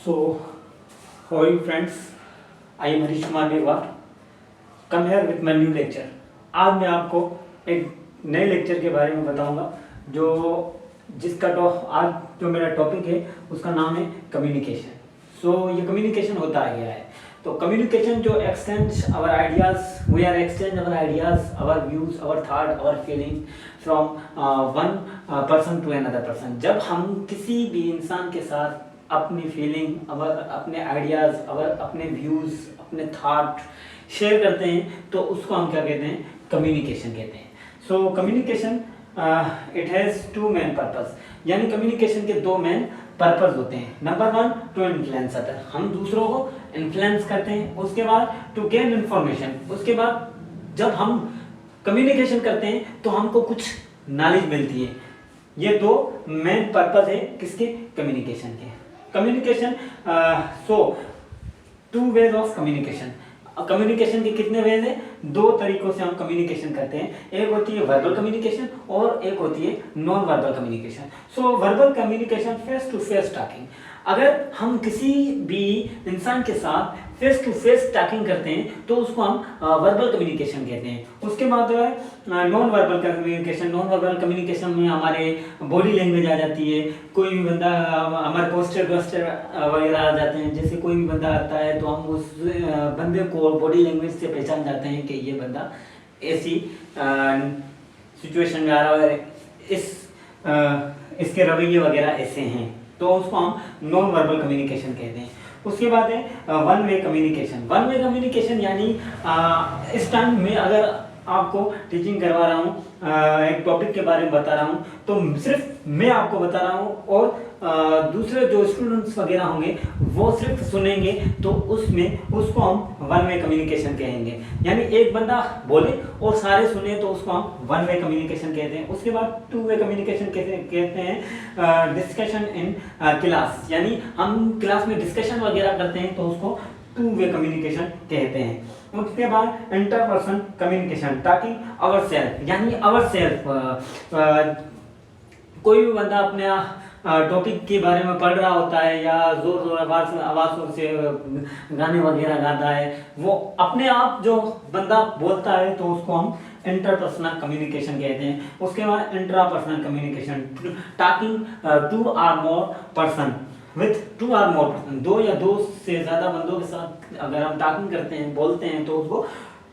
So, how are you friends? I am Harish Kumar Meghwal. Come here with my new lecture. आज मैं आपको एक नए लेक्चर के बारे में बताऊंगा जिसका आज जो मेरा टॉपिक है उसका नाम है कम्युनिकेशन. ये कम्युनिकेशन होता क्या है? तो कम्युनिकेशन जो exchange our ideas, we are exchange our ideas, our views, our thought, our feeling from one person to another person. जब हम किसी भी इंसान के साथ अपनी फीलिंग, अपने आइडियाज, अपने व्यूज, अपने थॉट शेयर करते हैं तो उसको हम क्या कहते हैं? कम्युनिकेशन कहते हैं. So communication it has two main purpose. यानी कम्युनिकेशन के दो मेन पर्पस होते हैं. Number one, to influence other, हम दूसरों को इन्फ्लुएंस करते हैं. उसके बाद टू गेन इन्फॉर्मेशन, उसके बाद जब हम कम्युनिकेशन करते हैं तो हमको कुछ नॉलेज मिलती है. ये दो मेन पर्पस है किसके? कम्युनिकेशन के. Communication two ways of communication. Communication के कितने वेज हैं? दो तरीकों से हम कम्युनिकेशन करते हैं. एक होती है वर्बल कम्युनिकेशन और एक होती है non verbal communication. So verbal communication face to face talking. अगर हम किसी भी इंसान के साथ फेस टू फेस टॉकिंग करते हैं तो उसको हम वर्बल कम्युनिकेशन कहते हैं. उसके बाद जो है non verbal communication. Non verbal communication में हमारे बॉडी लैंग्वेज आ जाती है. कोई भी बंदा, हमारे पोस्टर वगैरह आ जाते हैं. जैसे कोई भी बंदा आता है तो हम उस बंदे को बॉडी लैंग्वेज से पहचान जाते हैं कि ये बंदा ऐसी सिचुएशन में आ रहा है, इसके रवैये वगैरह ऐसे हैं, तो उसको हम नॉन वर्बल कम्युनिकेशन कहते हैं. उसके बाद है one way communication. One way communication यानी इस टाइम में अगर आपको टीचिंग करवा रहा हूँ, एक टॉपिक के बारे में बता रहा हूँ, तो सिर्फ मैं आपको बता रहा हूँ और दूसरे जो स्टूडेंट्स वगैरह होंगे वो सिर्फ सुनेंगे, तो उसको हम वन वे कम्युनिकेशन कहेंगे. यानी एक बंदा बोले और सारे सुने तो उसको हम वन वे कम्युनिकेशन कहते हैं. उसके बाद टू वे कम्युनिकेशन कहते हैं डिस्कशन इन क्लास. यानी हम क्लास में डिस्कशन वगैरह करते हैं तो उसको टू वे कम्युनिकेशन कहते हैं. उसके बाद इंटरपर्सन कम्युनिकेशन, टॉकिंग अवर सेल्फ. यानी अवर सेल्फ, कोई भी बंदा अपने टॉपिक के बारे में पढ़ रहा होता है या जोर जोर आवाज़ से गाने वगैरह गाता है, वो अपने आप जो बंदा बोलता है तो उसको हम इंटरपर्सनल कम्युनिकेशन कहते हैं. उसके बाद intrapersonal communication, talking two or more person with two or more person. दो या दो से ज़्यादा बंदों के साथ अगर हम टॉकिंग करते हैं, बोलते हैं, तो उसको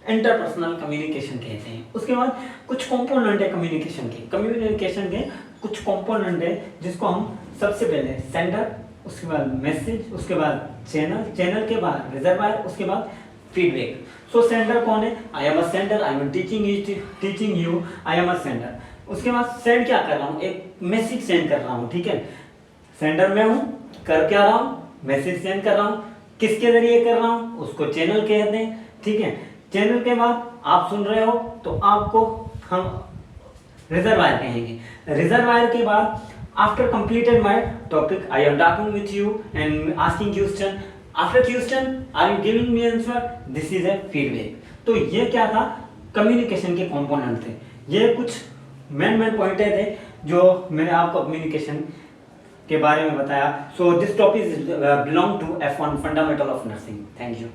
इंटरपर्सनल कम्युनिकेशन कहते हैं. उसके बाद कुछ कंपोनेंट है कम्युनिकेशन के कुछ कंपोनेंट है जिसको हम सबसे पहले सेंडर, उसके बाद मैसेज, उसके बाद चैनल के बाद रिजर्वायर, उसके बाद फीडबैक. सो सेंडर कौन है? I am a sender, I am teaching you, I am a sender. उसके बाद सेंड क्या कर रहा हूँ? एक मैसेज सेंड कर रहा हूँ. ठीक है, सेंडर में हूँ, कर क्या रहा हूँ? मैसेज सेंड कर रहा हूँ. किसके जरिए कर रहा हूँ? उसको चैनल कहते हैं. ठीक है, चैनल के बाद आप सुन रहे हो तो आपको हम रिजर्वायर कहेंगे. रिजर्वायर के बाद after completed my topic, I am talking with you and asking question. After question are you giving me answer, this is a feedback. तो ये क्या था? कम्युनिकेशन के कंपोनेंट थे. ये कुछ मेन पॉइंट थे जो मैंने आपको कम्युनिकेशन के बारे में बताया. So this topic belong to F1 fundamental of nursing. Thank you.